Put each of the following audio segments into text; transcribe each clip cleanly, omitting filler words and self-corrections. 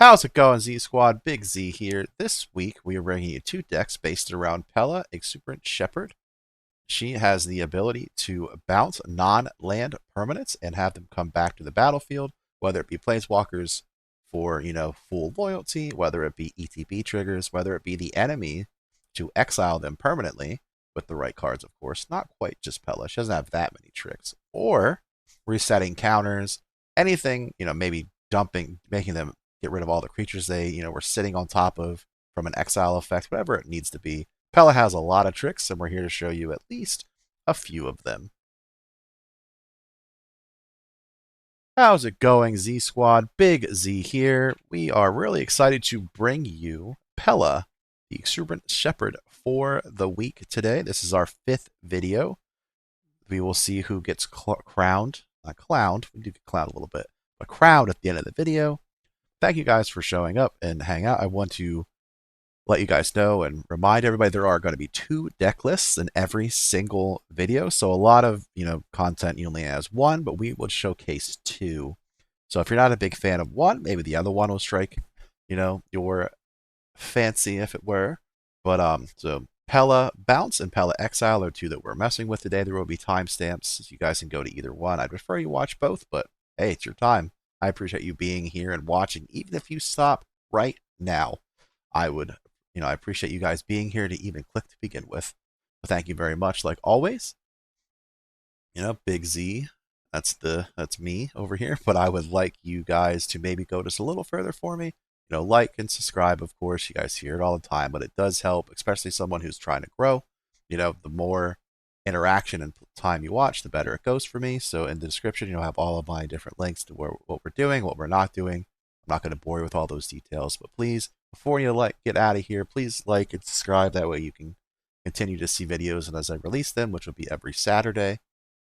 How's it going, Z Squad? Big Z here. This week we are bringing you two decks based around Phelia, Exuberant Shepherd. She has the ability to bounce non-land permanents and have them come back to the battlefield, whether it be planeswalkers for, full loyalty, whether it be ETB triggers, whether it be the enemy to exile them permanently with the right cards, of course. Not quite just Phelia. She doesn't have that many tricks. Or resetting counters, anything, maybe dumping, making them get rid of all the creatures they, were sitting on top of from an exile effect, whatever it needs to be. Phelia has a lot of tricks, and we're here to show you at least a few of them. How's it going, Z Squad? Big Z here. We are really excited to bring you Phelia, the Exuberant Shepherd, for the week today. This is our 5th video. We will see who gets crowned. Not clowned. We do get clowned a little bit, but crowned at the end of the video. Thank you guys for showing up and hang out. I want to let you guys know and remind everybody there are going to be 2 deck lists in every single video. So a lot of, content you only has 1, but we will showcase 2. So if you're not a big fan of 1, maybe the other one will strike, your fancy if it were. But so Phelia Bounce and Phelia Exile are 2 that we're messing with today. There will be timestamps, so you guys can go to either one. I'd prefer you watch both, but hey, it's your time. I appreciate you being here and watching, even if you stop right now. I appreciate you guys being here to even click to begin with. But thank you very much, like always. Big Z, that's me over here. But I would like you guys to maybe go just a little further for me. Like and subscribe, of course. You guys hear it all the time, but it does help, especially someone who's trying to grow. The more interaction and time you watch, the better it goes for me. So in the description, you'll have all of my different links to what we're doing, what we're not doing. I'm not going to bore you with all those details, but please, before you get out of here, please like and subscribe. That way you can continue to see videos and as I release them, which will be every Saturday.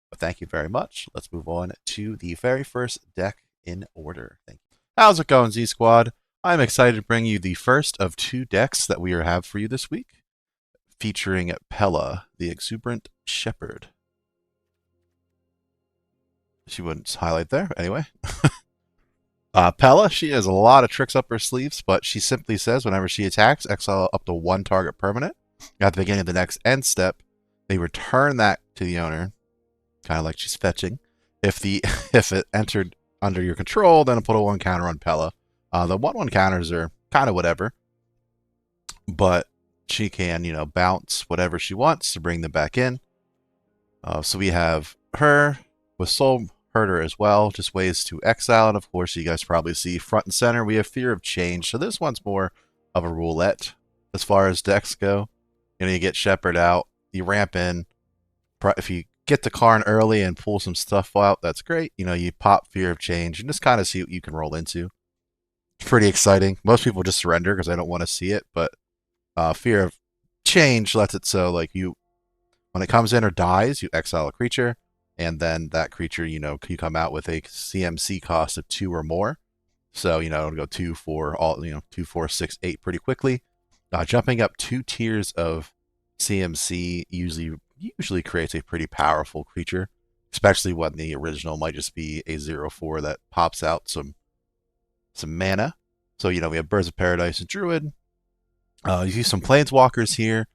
But thank you very much. Let's move on to the very first deck in order. Thank you. How's it going, Z Squad? I'm excited to bring you the first of 2 decks that we have for you this week, featuring Phelia, the Exuberant Shepherd. She wouldn't highlight there. Anyway. Phelia, she has a lot of tricks up her sleeves, but she simply says whenever she attacks, exile up to 1 target permanent. At the beginning of the next end step, they return that to the owner, kind of like she's fetching. If it entered under your control, then put a 1 counter on Phelia. The 1/1 counters are kind of whatever, but she can, bounce whatever she wants to bring them back in. So we have her with Soul Herder as well, just ways to exile. And of course, you guys probably see front and center, we have Fear of Change. So this one's more of a roulette as far as decks go. You get Shepherd out, you ramp in. If you get the Karn early and pull some stuff out, that's great. You pop Fear of Change and just kind of see what you can roll into. It's pretty exciting. Most people just surrender because I don't want to see it, but Fear of Change lets it so when it comes in or dies, you exile a creature, and then that creature, you come out with a CMC cost of 2 or more. So, it'll go 2, 4, 2, 4, 6, 8 pretty quickly. Jumping up 2 tiers of CMC usually creates a pretty powerful creature, especially when the original might just be a 0/4 that pops out some mana. So, we have Birds of Paradise and Druid. You see some Planeswalkers here.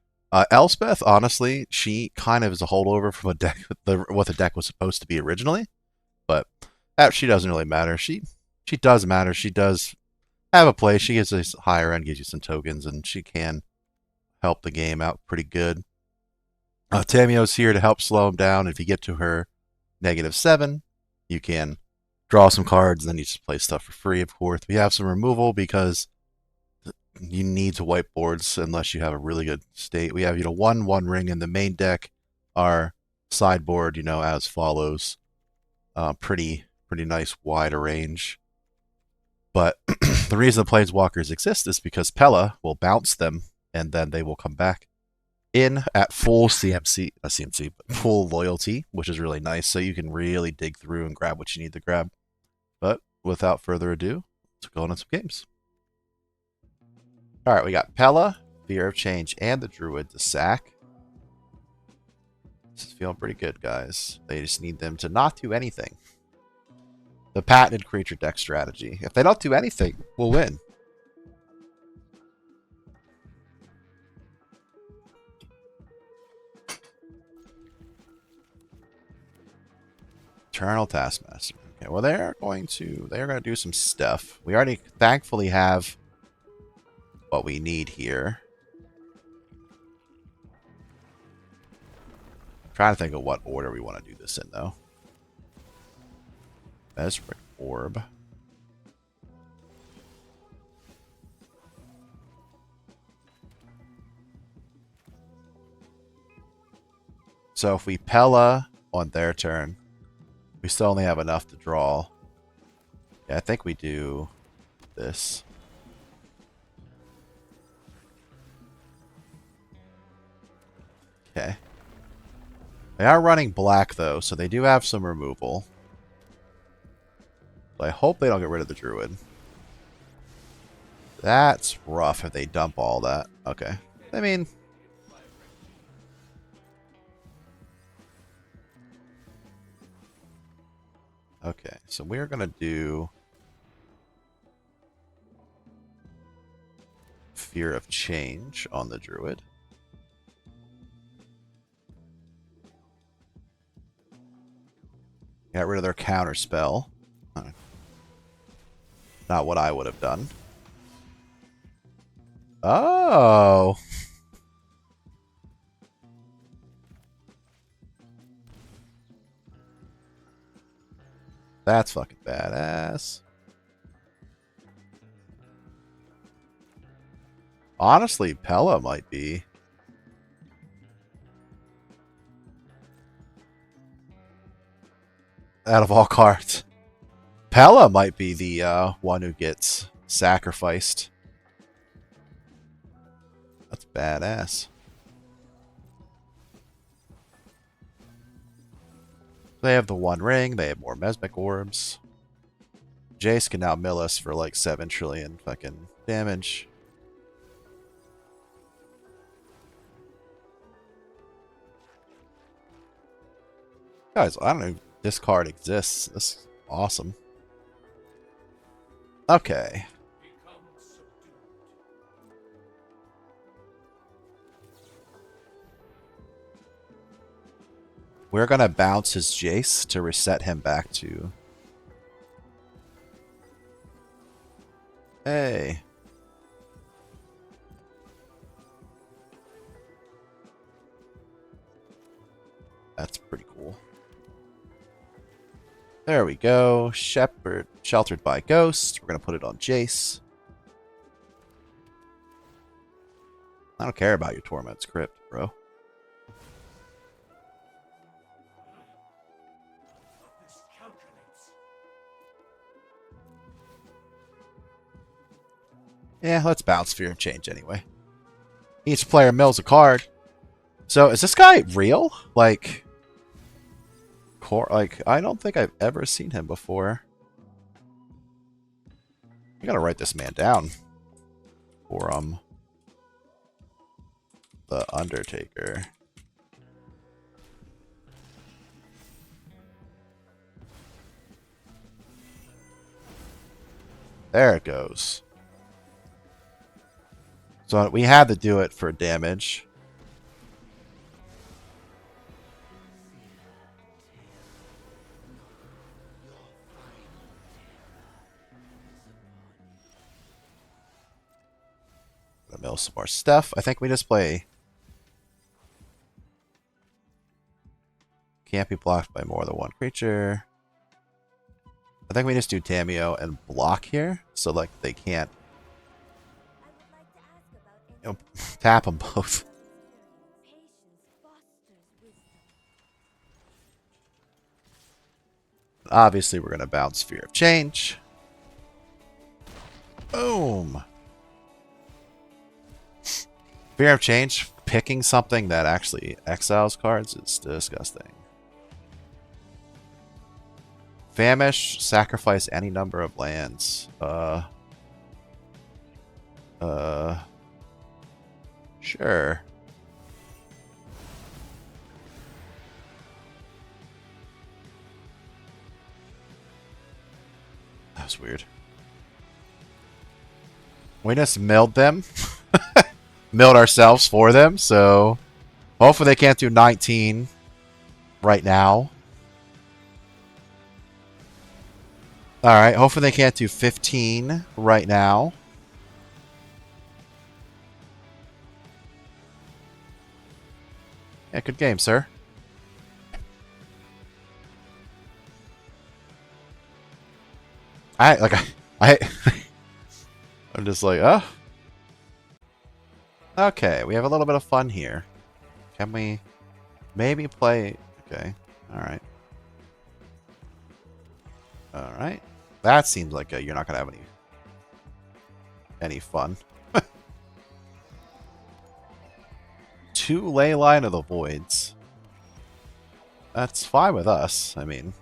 Elspeth, honestly, she kind of is a holdover from a deck, what the deck was supposed to be originally. But she doesn't really matter. She does matter. She does have a play. She gets a higher end, gives you some tokens, and she can help the game out pretty good. Tamio's here to help slow him down. If you get to her -7, you can draw some cards, and then you just play stuff for free, of course. We have some removal because you need to wipe boards unless you have a really good state. We have, 1/1 ring in the main deck. Our sideboard, as follows. Pretty nice wide range. But the reason the Planeswalkers exist is because Phelia will bounce them, and then they will come back in at full full loyalty, which is really nice. So you can really dig through and grab what you need to grab. But without further ado, let's go on some games. All right, we got Phelia, Fear of Change, and the Druid to sack. This is feeling pretty good, guys. They just need them to not do anything. The patented creature deck strategy. If they don't do anything, we'll win. Eternal Taskmaster. Okay, well they're going to do some stuff. We already thankfully have what we need here. I'm trying to think of what order we want to do this in though. Mesric Orb. So if we Pella on their turn, we still only have enough to draw. Yeah, I think we do this. Okay. They are running black though, so they do have some removal. But I hope they don't get rid of the druid. That's rough if they dump all that. Okay. I mean... Okay, so we're going to do... Fear of Change on the druid. Got rid of their counter spell. Not what I would have done. Oh! That's fucking badass. Honestly, Pella might be. Out of all cards. Pella might be the one who gets sacrificed. That's badass. They have the one ring. They have more Mesmic Orbs. Jace can now mill us for like 7 trillion fucking damage. Guys, I don't know if this card exists. This is awesome. Okay. We're going to bounce his Jace to reset him back to... Hey. That's pretty cool. There we go. Shepherd, sheltered by Ghost. We're going to put it on Jace. I don't care about your Torment script, bro. Yeah, let's bounce Fear of Change anyway. Each player mills a card. So, is this guy real? Like, I don't think I've ever seen him before. I gotta write this man down. For, the Undertaker. There it goes. So we had to do it for damage. Gonna mill some more stuff. I think we just play. Can't be blocked by more than one creature. I think we just do Tameo and block here, so like they can't, you know, tap them both. Obviously, we're gonna bounce Fear of Change. Boom. Fear of Change, picking something that actually exiles cards is disgusting. Famish, sacrifice any number of lands. Sure. That was weird. We just milled them. Milled ourselves for them, so hopefully they can't do 19 right now. Alright, hopefully they can't do 15 right now. Yeah, good game, sir. I I'm just like, oh. Okay, we have a little bit of fun here. Can we maybe play? Okay, alright. Alright. That seems like you're not going to have any fun. Two Ley Line of the Voids. That's fine with us. I mean,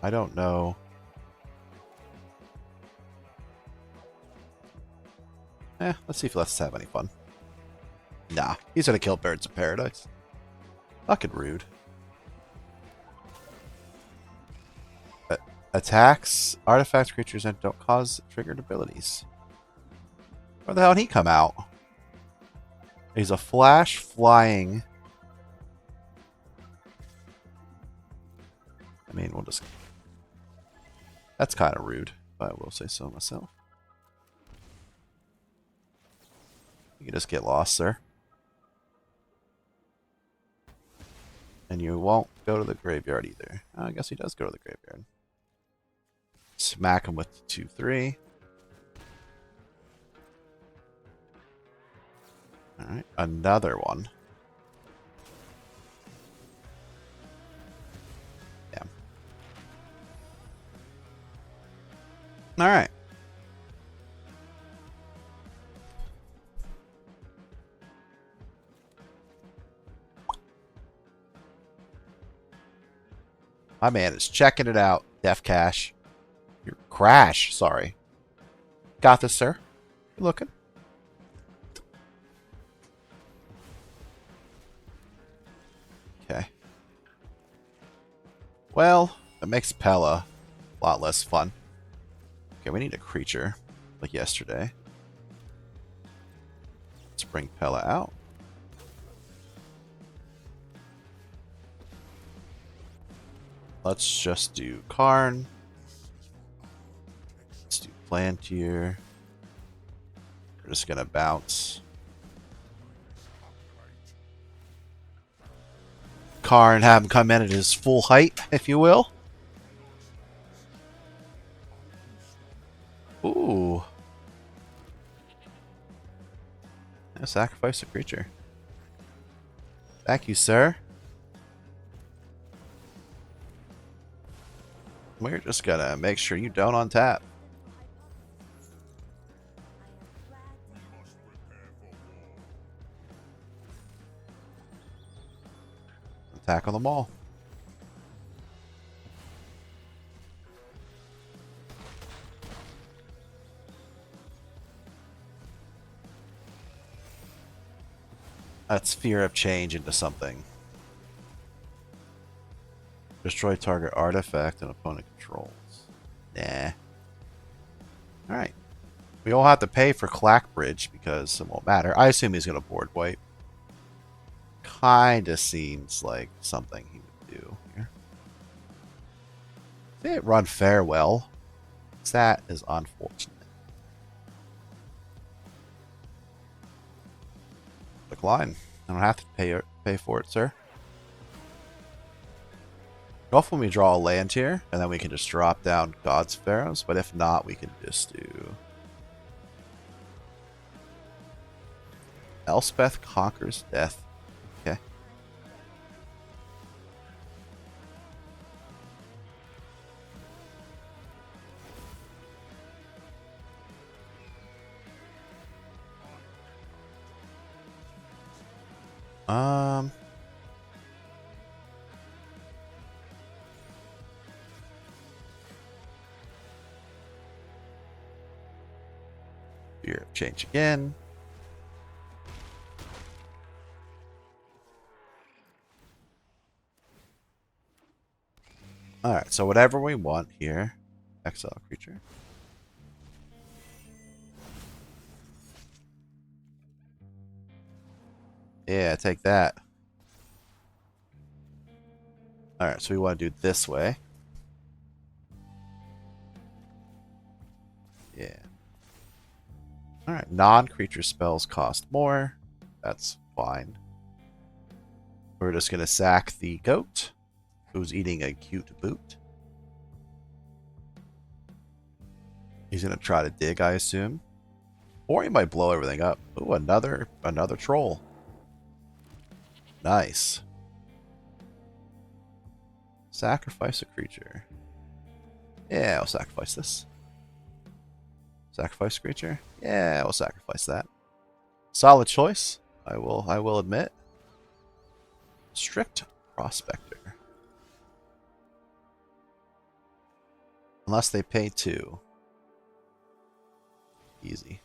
I don't know. Let's see if let's have any fun. Nah, he's gonna kill Birds of Paradise. Fucking rude. Attacks artifacts, creatures, and don't cause triggered abilities. Where the hell did he come out? He's a flash flying. I mean, we'll just. That's kind of rude, but I will say so myself. You can just get lost, sir. And you won't go to the graveyard either. I guess he does go to the graveyard. Smack him with the 2/3. Alright, another one. Yeah. Alright. My man is checking it out. Def Cash. Your Crash, sorry. Got this, sir. You looking? Okay. Well, it makes Pella a lot less fun. Okay, we need a creature, like yesterday. Let's bring Pella out. Let's just do Karn. Let's do Plantier. We're just gonna bounce. Karn, have him come in at his full height, if you will. Ooh. Yeah, sacrifice a creature. Thank you, sir. We're just gonna make sure you don't untap. Attack on them all. That's fear of change into something. Destroy target artifact and opponent controls. Nah. Alright. We all have to pay for Clackbridge because it won't matter. I assume he's going to board wipe. Kinda seems like something he would do here. They didn't run Farewell. That is unfortunate. Decline. I don't have to pay for it, sir. Hopefully we draw a land here, and then we can just drop down God's Pharaohs, but if not, we can just do... Elspeth Conquers Death. Okay. Fear of change again. Alright, so whatever we want here. Exile creature. Yeah, take that. Alright, so we want to do it this way. Alright, non-creature spells cost more. That's fine. We're just going to sack the goat, who's eating a cute boot. He's going to try to dig, I assume. Or he might blow everything up. Ooh, another troll. Nice. Sacrifice a creature. Yeah, I'll sacrifice this. Sacrifice creature? Yeah, we'll sacrifice that. Solid choice, I will admit. Strict Prospector. Unless they pay 2. Easy.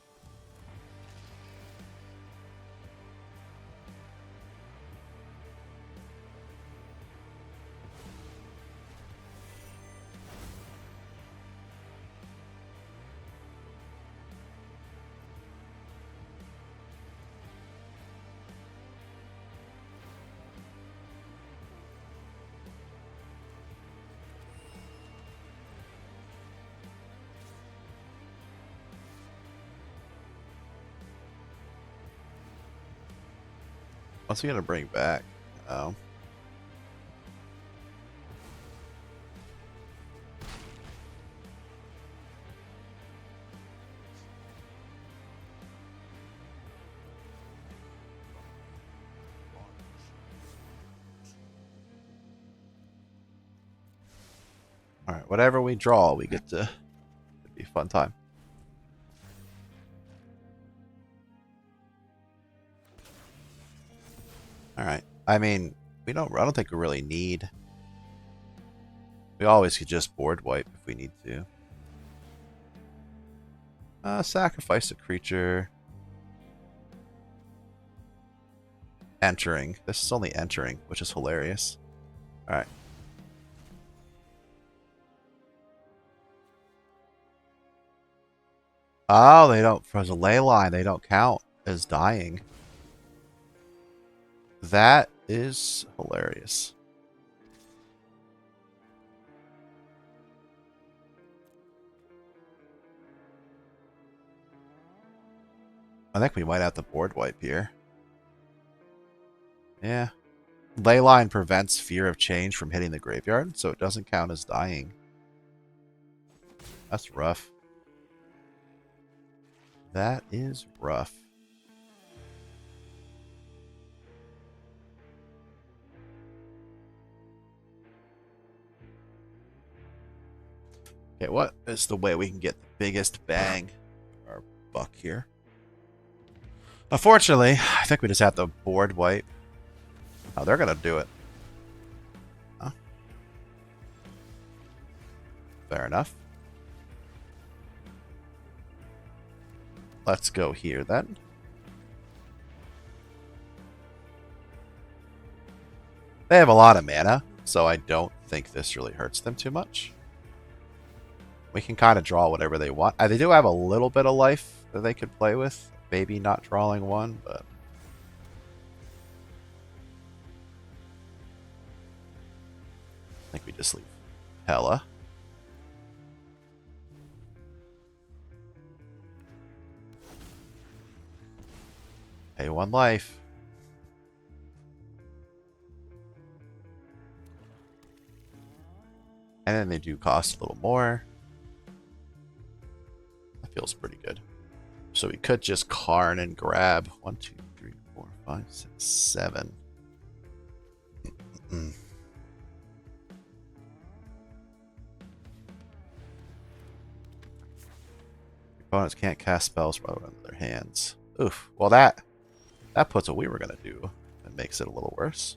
What's he gonna bring back? Oh. Alright, whatever we draw, we get to... It'd be a fun time. Alright. I mean, I don't think we really need... We always could just board wipe if we need to. Sacrifice a creature. Entering. This is only entering, which is hilarious. Alright. Oh, they don't... For the ley line, they don't count as dying. That is hilarious. I think we might have to board wipe here. Yeah. Leyline prevents fear of change from hitting the graveyard, so it doesn't count as dying. That's rough. That is rough. Okay, what is the way we can get the biggest bang for our buck here? Unfortunately, I think we just have to board wipe. Oh, they're going to do it. Huh? Fair enough. Let's go here then. They have a lot of mana, so I don't think this really hurts them too much. We can kind of draw whatever they want. They do have a little bit of life that they could play with. Maybe not drawing one, but... I think we just leave Phelia. Pay 1 life. And then they do cost a little more. That feels pretty good. So we could just Karn and grab 1, 2, 3, 4, 5, 6, 7. Opponents can't cast spells from their hands. Oof. Well, that puts what we were going to do and makes it a little worse.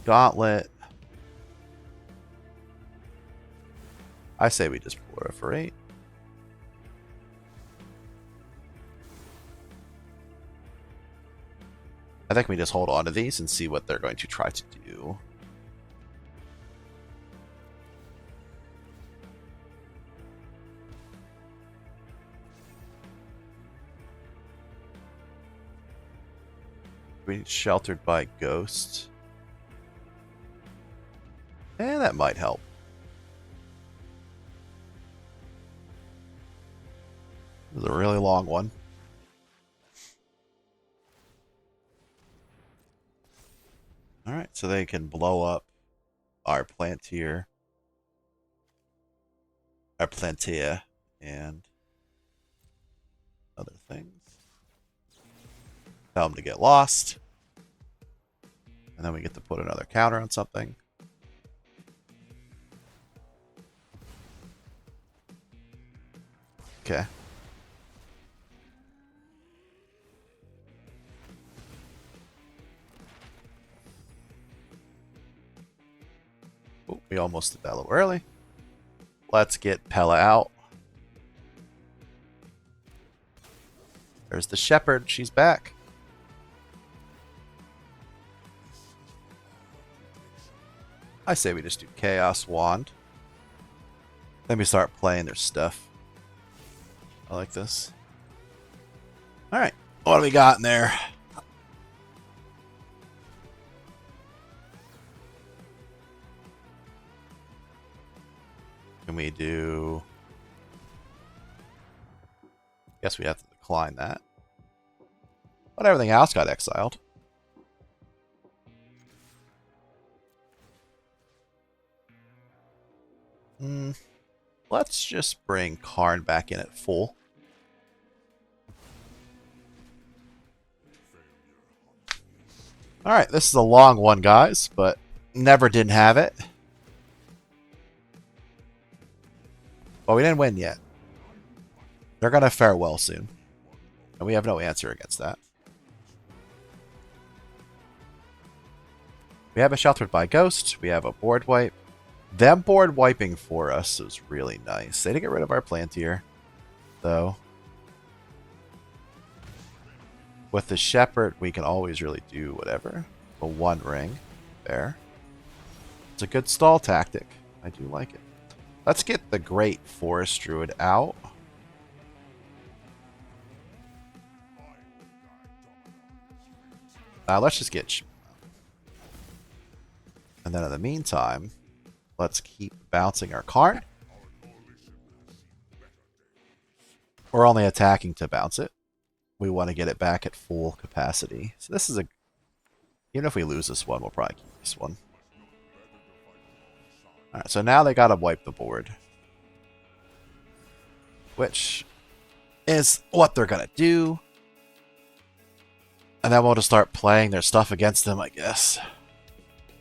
Gauntlet. I say we just proliferate. I think we just hold on to these and see what they're going to try to do. We need sheltered by ghost. And that might help. was a really long one. Alright, so they can blow up our Plantier. Our Plantia and other things. Tell them to get lost. And then we get to put another counter on something. Okay. Oh, we almost did that a little early. Let's get Pella out. There's the Shepherd. She's back. I say we just do Chaos Wand. Then we start playing their stuff. I like this. Alright. What do we got in there? Can we do... Guess we have to decline that. But everything else got exiled. Let's just bring Karn back in at full. Alright, this is a long one, guys, but never didn't have it. Well, we didn't win yet. They're going to fare well soon. And we have no answer against that. We have a Sheltered by Ghost. We have a board wipe. Them board wiping for us is really nice. They didn't get rid of our Plantier, though. With the Shepherd, we can always really do whatever. A one ring there. It's a good stall tactic. I do like it. Let's get the Great Forest Druid out. Let's just get... And then in the meantime, let's keep bouncing our Karn. We're only attacking to bounce it. We want to get it back at full capacity. So this is a... Even if we lose this one, we'll probably keep this one. Alright, so now they gotta wipe the board. Which is what they're gonna do. And then we'll just start playing their stuff against them, I guess.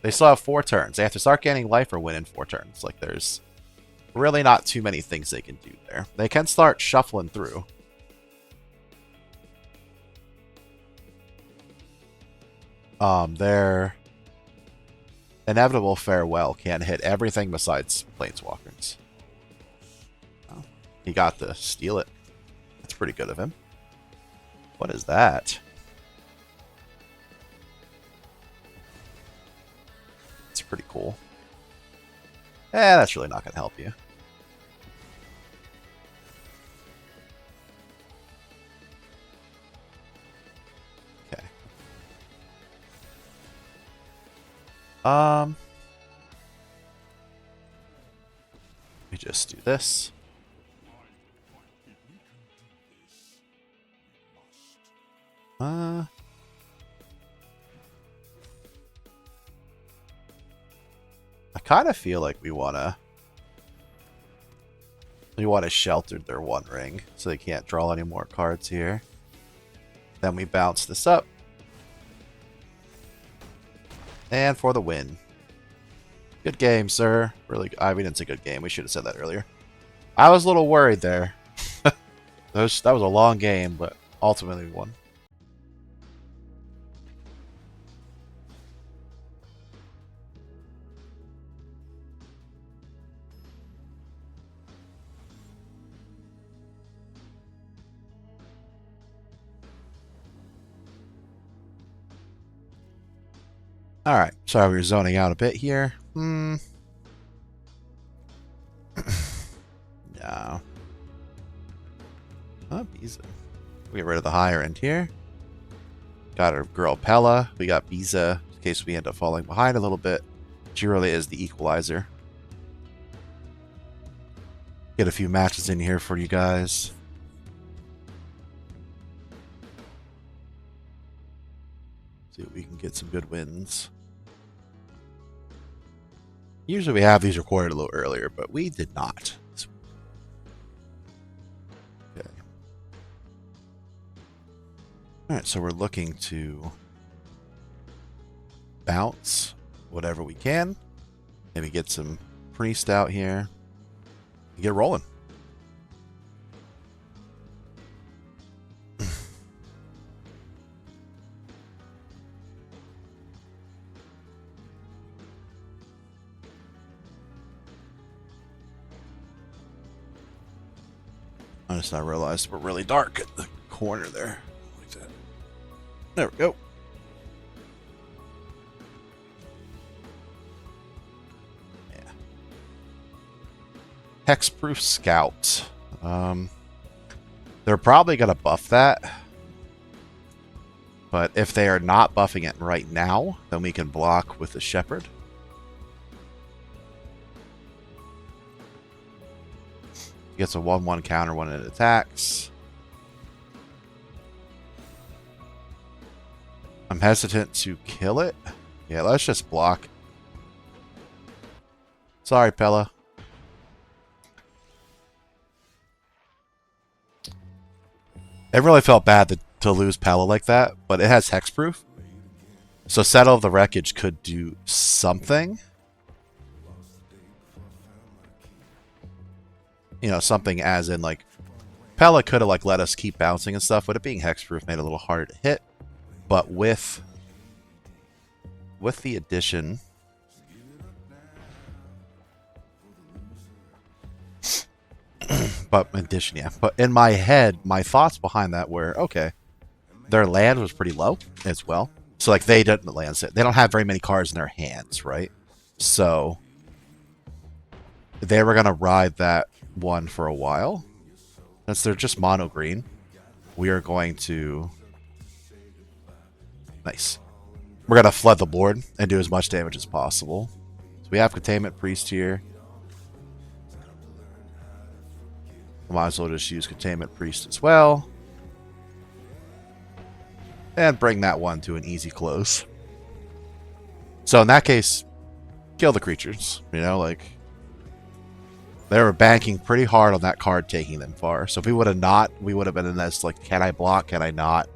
They still have 4 turns. They have to start gaining life or win in 4 turns. Like, there's really not too many things they can do there. They can start shuffling through. Their inevitable farewell can't hit everything besides planeswalkers. Oh, he got to steal it. That's pretty good of him. What is that? It's pretty cool. That's really not going to help you. Okay. We just do this. I kind of feel like we want to shelter their one ring so they can't draw any more cards here. Then we bounce this up. And for the win. Good game, sir. Really, we didn't say good game. We should have said that earlier. I was a little worried there. That was a long game, but ultimately we won. Alright, sorry we were zoning out a bit here. No. Oh, Biza. We get rid of the higher end here. Got our girl Pella. We got Biza in case we end up falling behind a little bit. She really is the equalizer. Get a few matches in here for you guys. get some good wins. Usually we have these recorded a little earlier, but we did not. Okay. Alright, so we're looking to bounce whatever we can. Maybe get some priest out here. Get rolling. I just not realized we're really dark at the corner there. Like that. There we go. Yeah. Hexproof Scout. They're probably going to buff that. But if they are not buffing it right now, then we can block with the Shepherd. Gets a 1/1 counter when it attacks. I'm hesitant to kill it. Yeah, let's just block. Sorry, Pella. It really felt bad to lose Pella like that, but it has hexproof. So Settle of the Wreckage could do something. You know, something as in, like, Pella could have, like, let us keep bouncing and stuff, but it being hexproof made it a little harder to hit. But with the addition... But in my head, my thoughts behind that were, okay, their land was pretty low as well. So, like, they didn't land it. They don't have very many cards in their hands, right? So, they were going to ride that one for a while. Since they're just mono green, we are going to... Nice. We're going to flood the board and do as much damage as possible. So we have Containment Priest here. Might as well just use Containment Priest as well. And bring that one to an easy close. So in that case, kill the creatures. You know, like... They were banking pretty hard on that card taking them far. So if we would have not, we would have been in this, like, can I block, can I not?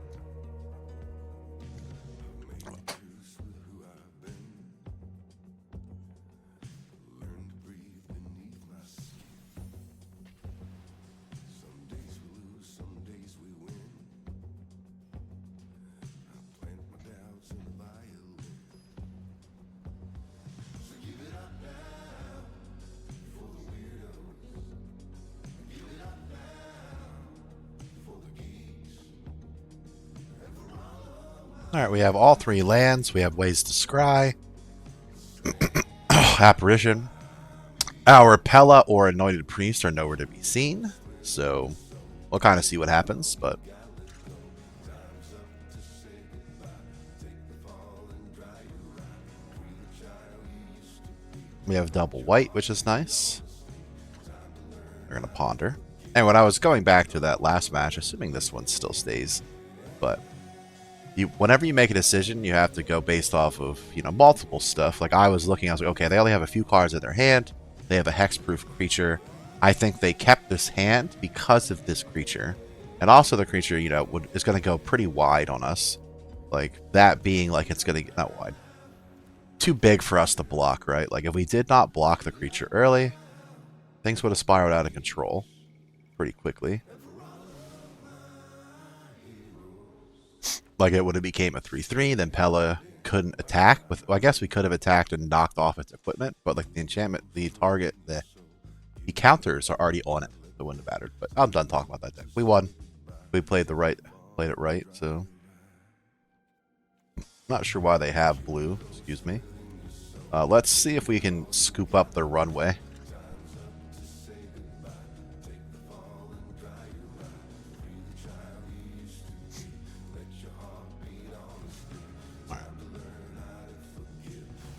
Alright, we have all three lands. We have Ways to Scry. Apparition. Our Pella or Anointed Priest are nowhere to be seen. So, we'll kind of see what happens, but... We have double white, which is nice. We're going to ponder. And when I was going back to that last match, assuming this one still stays, but... whenever you make a decision, you have to go based off of, you know, multiple stuff. Like, I was looking, I was like, okay, they only have a few cards in their hand. They have a hexproof creature. I think they kept this hand because of this creature. And also the creature, you know, is going to go pretty wide on us. Like, that being, like, it's going to get, not wide. Too big for us to block, right? Like, if we did not block the creature early, things would have spiraled out of control pretty quickly. Like, it would have became a 3/3, then Pella couldn't attack. Well, I guess we could have attacked and knocked off its equipment, but, like, the enchantment, the target, the counters are already on it. It wouldn't have mattered, but I'm done talking about that deck. We won. We played it right, so... Not sure why they have blue, excuse me. Let's see if we can scoop up the runway.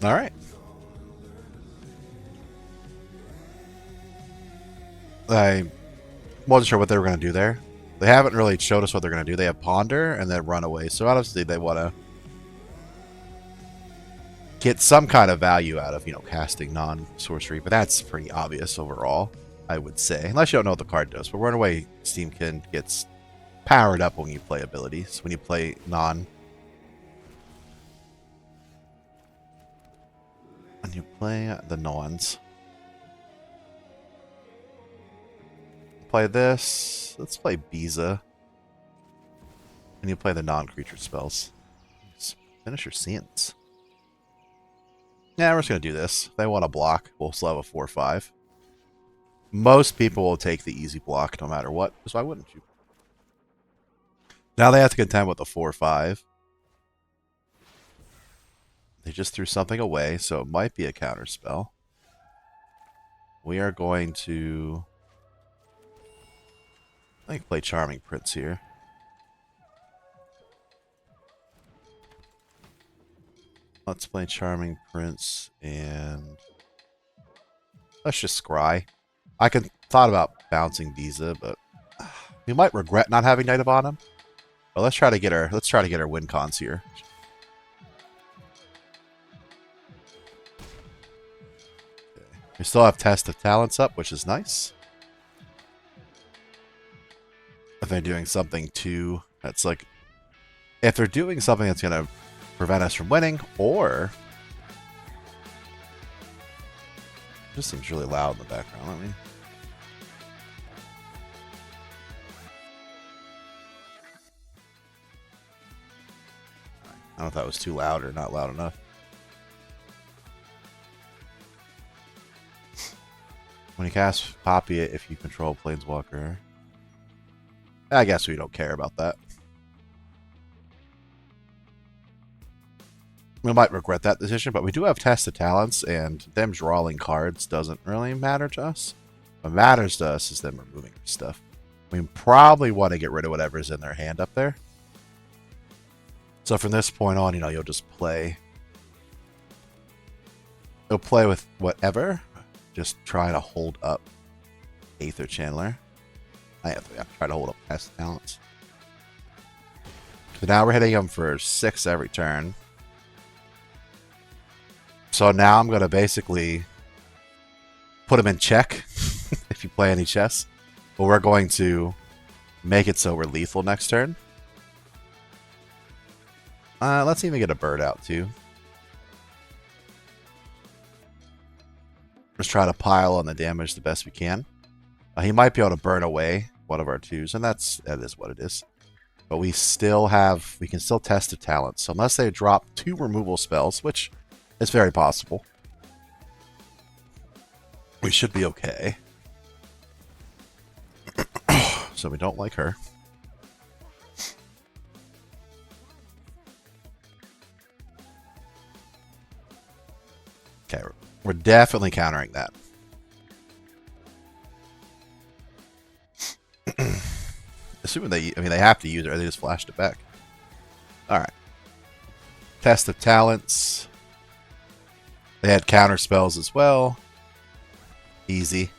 All right. I wasn't sure what they were going to do there. They haven't really showed us what they're going to do. They have Ponder and then Runaway. So obviously they want to get some kind of value out of, casting non-sorcery, but that's pretty obvious overall, I would say. Unless you don't know what the card does. But Runaway Steamkin gets powered up when you play abilities. When you play when you play the nons. Play this. Let's play Biza. And you play the non-creature spells. Just finish your scenes. Yeah, we're just going to do this. If they want to block, we'll still have a 4-5. Most people will take the easy block no matter what, because why wouldn't you? Now they have to contend with the 4-5. They just threw something away, so it might be a counter spell. We are going to, I think, play Charming Prince here. Let's play Charming Prince and let's just scry. I thought about bouncing Visa, but we might regret not having Knight of Autumn. But let's try to get our win cons here. Okay. We still have Test of Talents up, which is nice. If they're doing something that's like, if they're doing something that's gonna prevent us from winning, or it just seems really loud in the background. I don't know if that was too loud or not loud enough. When you cast Poppy it if you control Planeswalker. I guess we don't care about that. We might regret that decision, but we do have Test of Talents, and them drawing cards doesn't really matter to us. What matters to us is them removing stuff. We probably want to get rid of whatever's in their hand up there. So from this point on, you'll just play. You'll play with whatever, just trying to hold up Aether Channeler. I have to try to hold up Test of Talents. So now we're hitting them for 6 every turn. So now I'm going to basically put him in check if you play any chess. But we're going to make it so we're lethal next turn. Let's even get a bird out too. Just try to pile on the damage the best we can. He might be able to burn away one of our 2s, and that is what it is. But we can still test the talents. So unless they drop 2 removal spells, which it's very possible, we should be okay. So we don't like her. Okay, we're definitely countering that. Assuming they have to use it, or they just flashed it back. Alright. Test of Talents. They had counter spells as well. Easy.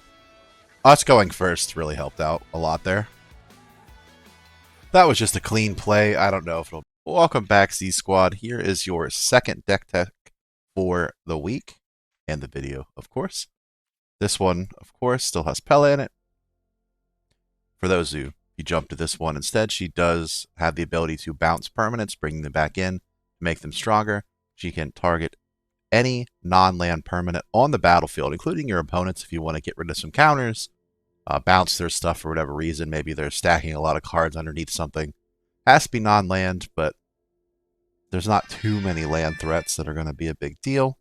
Us going first really helped out a lot there. That was just a clean play. I don't know if it'll... Welcome back, Z Squad. Here is your second deck tech for the week. And the video, of course. This one, of course, still has Phelia in it. For those who jump to this one instead, she does have the ability to bounce permanents, bring them back in, make them stronger. She can target any non-land permanent on the battlefield, including your opponents if you want to get rid of some counters, bounce their stuff for whatever reason. Maybe they're stacking a lot of cards underneath something. Has to be non-land, but there's not too many land threats that are going to be a big deal.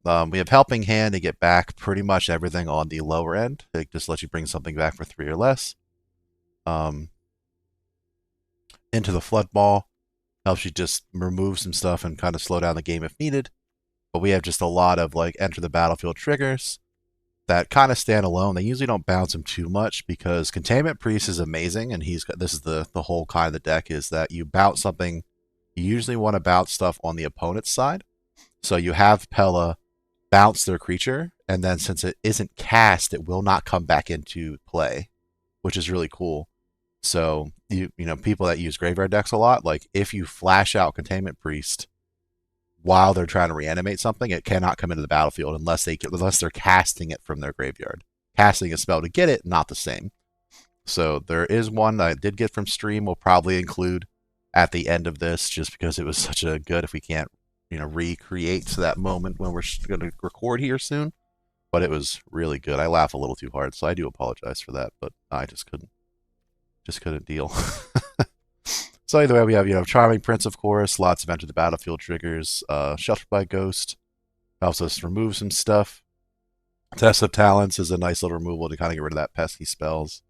We have Helping Hand to get back pretty much everything on the lower end. It just lets you bring something back for 3 or less. Into the Flood Ball helps you just remove some stuff and kind of slow down the game if needed. But we have just a lot of like enter the battlefield triggers that kind of stand alone. They usually don't bounce them too much because Containment Priest is amazing, and this is the whole kind of the deck is that you bounce something. You usually want to bounce stuff on the opponent's side. So you have Phelia bounce their creature, and then since it isn't cast, it will not come back into play, which is really cool. So you know people that use graveyard decks a lot, like if you flash out Containment Priest, while they're trying to reanimate something, it cannot come into the battlefield unless they're casting it from their graveyard. Casting a spell to get it, not the same. So there is one that I did get from stream. We'll probably include at the end of this, just because it was such a good. If we can't, recreate that moment when we're going to record here soon, but it was really good. I laugh a little too hard, so I do apologize for that. But I just couldn't deal. So either way, we have Charming Prince, of course, lots of enter the battlefield triggers. Sheltered by Ghost helps us remove some stuff. Test of Talents is a nice little removal to kind of get rid of that pesky spells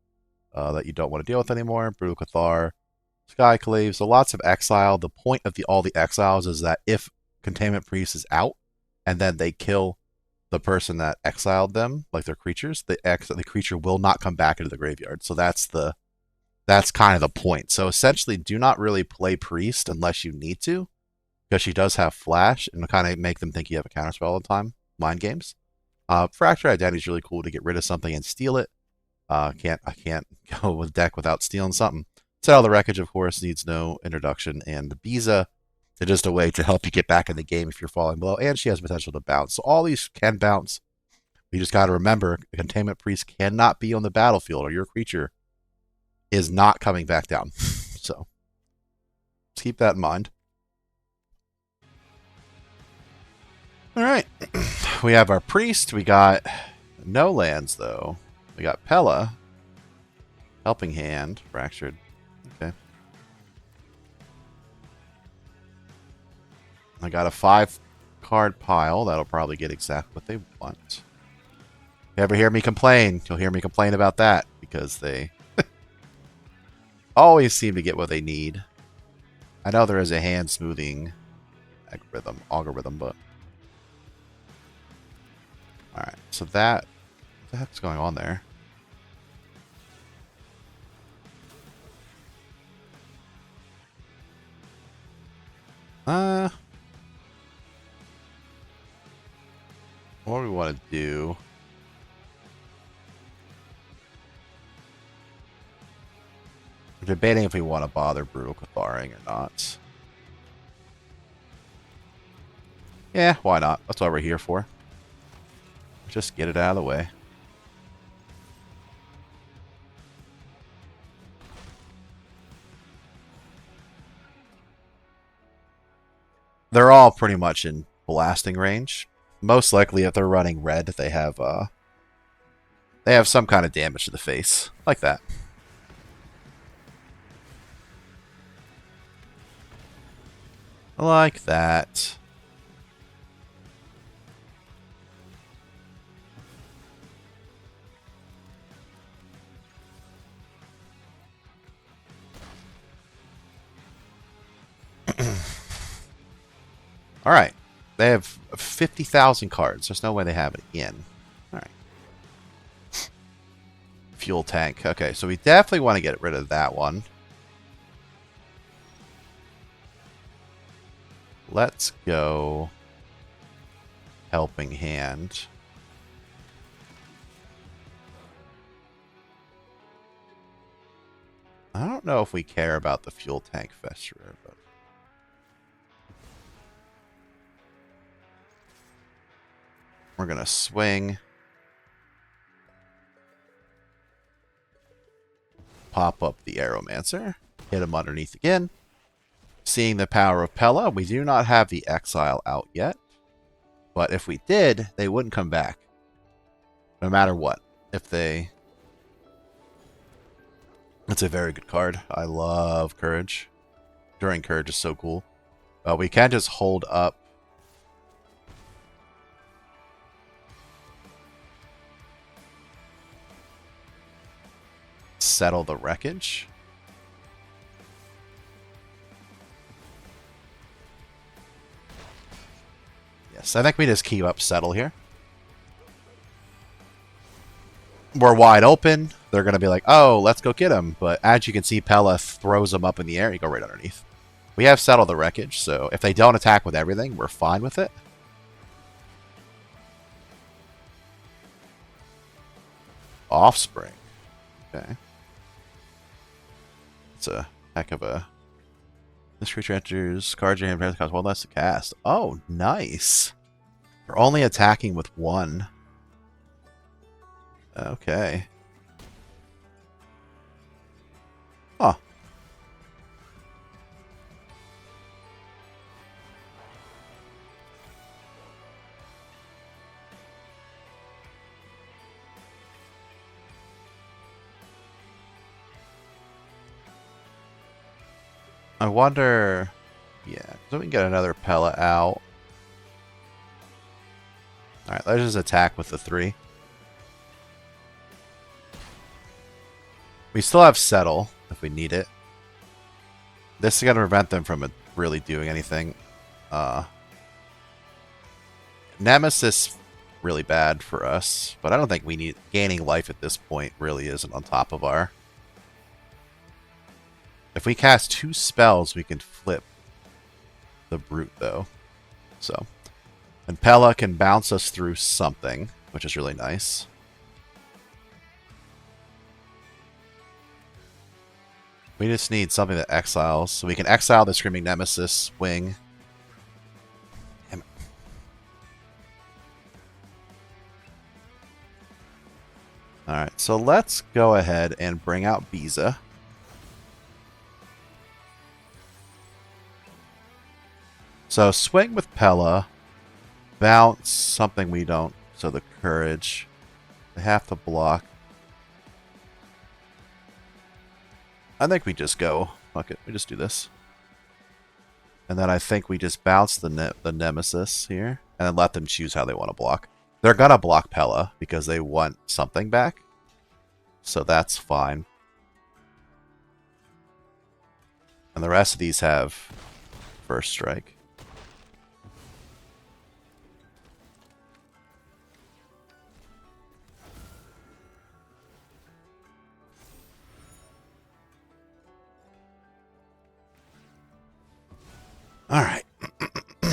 that you don't want to deal with anymore. Brutal Cathar, Skyclave. So lots of Exile. The point of all the Exiles is that if Containment Priest is out and then they kill the person that exiled them, like their creatures, the creature will not come back into the graveyard. So that's kind of the point. So essentially, do not really play Priest unless you need to, because she does have Flash and kind of make them think you have a counterspell all the time. Mind games. Fractured Identity is really cool to get rid of something and steal it. I can't go with deck without stealing something. Settle the Wreckage, of course, needs no introduction, and the Biza is just a way to help you get back in the game if you're falling below, and she has potential to bounce. So all these can bounce. You just got to remember, a Containment Priest cannot be on the battlefield, or your creature is not coming back down. So let's keep that in mind. All right, we have our Priest. We got no lands, though. We got Pella, Helping Hand, Fractured. Okay. I got a 5-card pile. That'll probably get exactly what they want. If you ever hear me complain, you'll hear me complain about that, because they always seem to get what they need. I know there is a hand smoothing algorithm, but alright, so what the heck's going on there? What do we want to do? We're debating if we want to bother Brutal Catharing or not. Yeah, why not? That's what we're here for. Just get it out of the way. They're all pretty much in blasting range. Most likely, if they're running red, they have some kind of damage to the face, like that. Like that. All right. They have 50,000 cards. There's no way they have it again. All right. Fuel tank. Okay, so we definitely want to get rid of that one. Let's go Helping Hand. I don't know if we care about the fuel tank Festerer, but we're going to swing. Pop up the Aeromancer. Hit him underneath again. Seeing the power of Pella, we do not have the Exile out yet. But if we did, they wouldn't come back. No matter what. It's a very good card. I love Courage. During Courage is so cool. We can just hold up. Settle the Wreckage. Yes, I think we just keep up Settle here. We're wide open. They're going to be like, oh, let's go get him. But as you can see, Pella throws him up in the air. You go right underneath. We have Settle the Wreckage, so if they don't attack with everything, we're fine with it. Offspring. Okay. It's a heck of a This creature enters card your hand, costs 1 less to cast. Oh, nice. We're only attacking with 1. Okay. Huh. I wonder... Yeah, so we can get another Pella out. Alright, let's just attack with the 3. We still have Settle, if we need it. This is going to prevent them from really doing anything. Nemesis, really bad for us. But I don't think we need... Gaining life at this point really isn't on top of our... If we cast 2 spells, we can flip the Brute, though. So... And Pella can bounce us through something, which is really nice. We just need something that exiles. So we can exile the Screaming Nemesis wing. Damn it. Alright, so let's go ahead and bring out Biza. So swing with Pella. Bounce something we don't. So the Courage. They have to block. I think we just go. Fuck it. We just do this. And then I think we just bounce the Nemesis here. And then let them choose how they want to block. They're going to block Pella because they want something back. So that's fine. And the rest of these have First Strike. Alright. That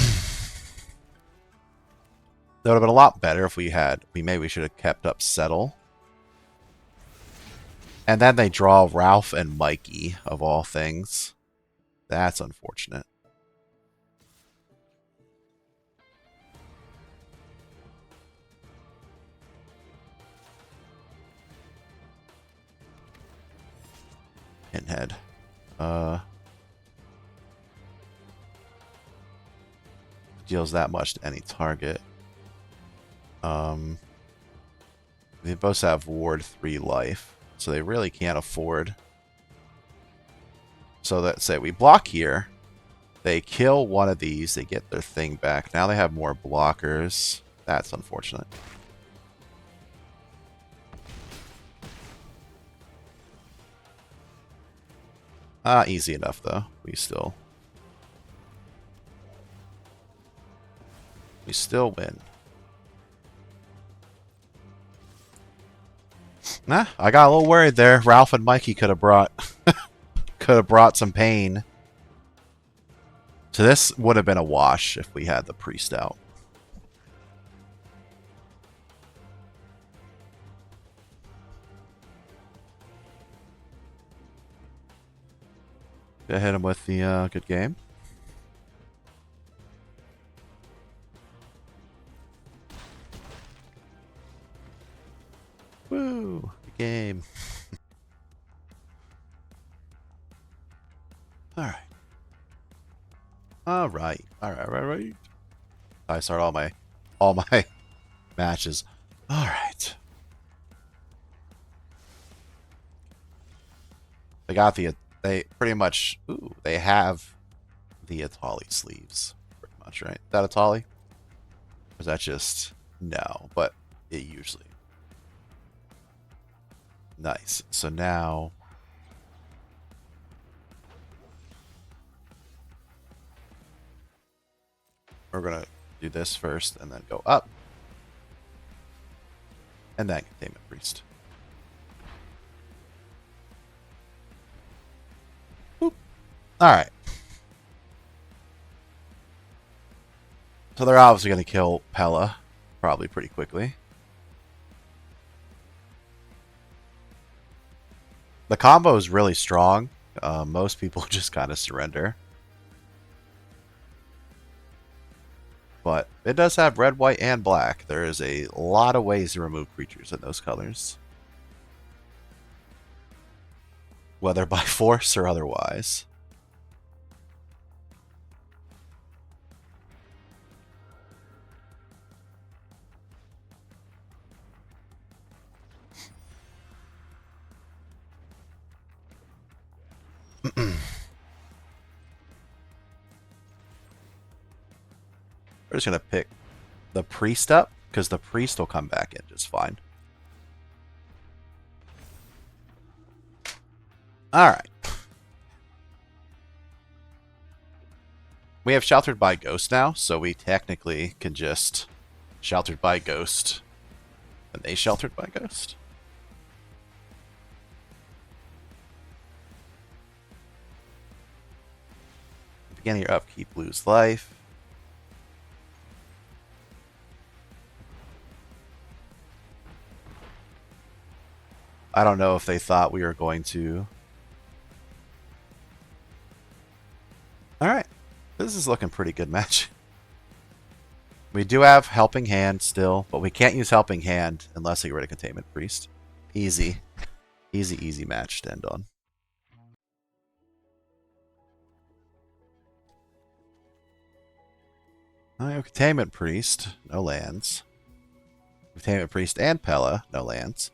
would have been a lot better if we had... Maybe we should have kept up Settle. And then they draw Ralph and Mikey, of all things. That's unfortunate. Pinhead. Deals that much to any target. They both have Ward 3 life, so they really can't afford. So let's say we block here. They kill one of these, they get their thing back. Now they have more blockers. That's unfortunate. Easy enough though. We still win. Nah, I got a little worried there. Ralph and Mikey could have brought some pain. So this would have been a wash if we had the priest out. Gonna hit him with the good game. Woo! Good game. Alright. Alright. I start all my matches. Alright. They pretty much they have the Atali sleeves. Pretty much, right? Is that Atali? Or is that just no, but it usually. Nice. So now we're gonna do this first and then go up. And then Containment Priest. Boop. Alright. So they're obviously gonna kill Pella probably pretty quickly. The combo is really strong. Most people just kind of surrender. It does have red, white, and black. There is a lot of ways to remove creatures in those colors. Whether by force or otherwise. We're just going to pick the priest up, because the priest will come back in just fine. Alright. We have Sheltered by Ghost now, so we technically can just Sheltered by Ghost, and they Sheltered by Ghost. Beginning your upkeep, lose life. I don't know if they thought we were going to. Alright. This is looking pretty good match. We do have Helping Hand still, but we can't use Helping Hand unless we get rid of Containment Priest. Easy. Easy, easy match to end on. Containment Priest, no lands. Containment Priest and Pella, no lands.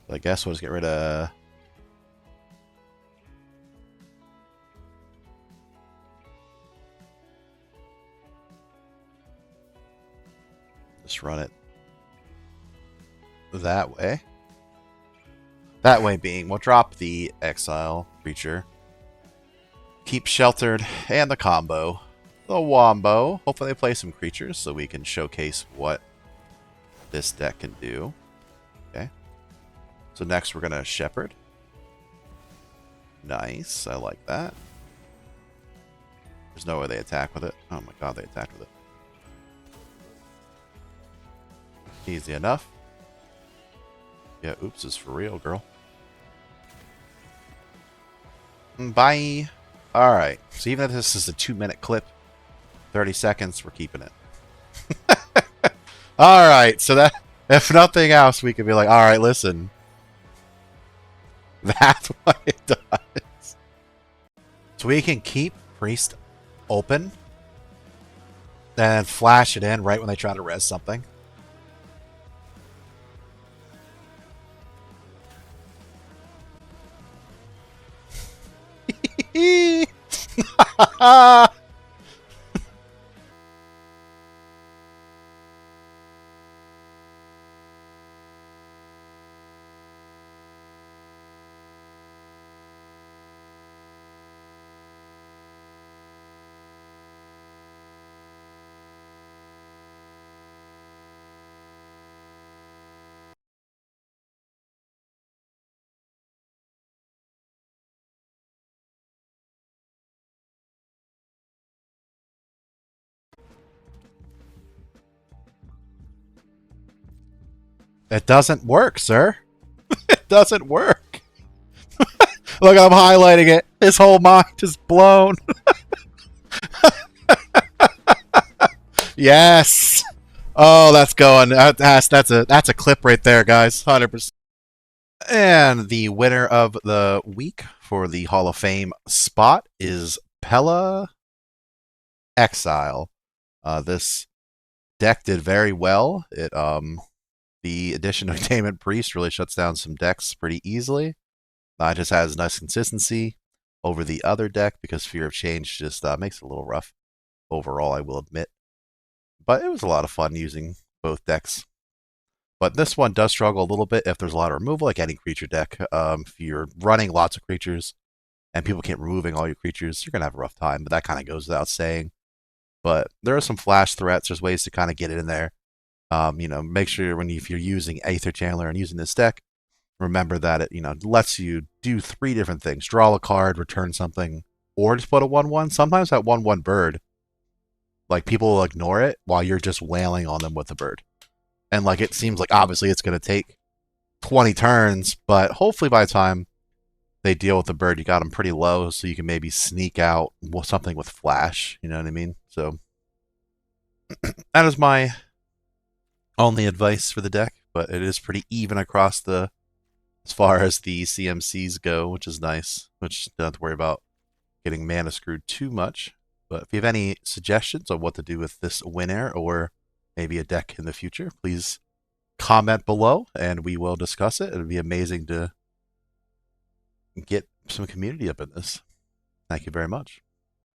So I guess we'll just get rid of... Just run it that way. That way being, we'll drop the Exile creature. Keep Sheltered and the combo. The Wombo. Hopefully they play some creatures so we can showcase what this deck can do. Okay. So next we're going to Shepherd. Nice. I like that. There's no way they attack with it. Oh my god, they attacked with it. Easy enough. Yeah, oops is for real, girl. Bye. Alright. So even if this is a 2-minute clip, 30 seconds, we're keeping it. Alright, so that, if nothing else, we could be like, alright, listen. That's what it does. So we can keep Priest open, and flash it in right when they try to res something. It doesn't work, sir. It doesn't work. Look, I'm highlighting it. His whole mind is blown. Yes. Oh, that's going. That's a clip right there, guys. 100%. And the winner of the week for the Hall of Fame spot is Pella Exile. This deck did very well. The addition of Containment Priest really shuts down some decks pretty easily. It just has nice consistency over the other deck because Fear of Change just makes it a little rough overall, I will admit. But it was a lot of fun using both decks. But this one does struggle a little bit if there's a lot of removal, like any creature deck. If you're running lots of creatures and people keep removing all your creatures, you're going to have a rough time. But that kind of goes without saying. But there are some flash threats. There's ways to kind of get it in there. Make sure if you're using Aether Channeler and using this deck, remember that it lets you do 3 different things: draw a card, return something, or just put a 1/1. Sometimes that 1/1 bird, like, people will ignore it while you're just wailing on them with the bird, and like it seems like obviously it's going to take 20 turns, but hopefully by the time they deal with the bird, you got them pretty low, so you can maybe sneak out something with flash. You know what I mean? So That is my only advice for the deck, but it is pretty even across the as far as the CMCs go, which is nice. Which don't have to worry about getting mana screwed too much. But if you have any suggestions on what to do with this winner or maybe a deck in the future, please comment below and we will discuss it. It would be amazing to get some community up in this. Thank you very much.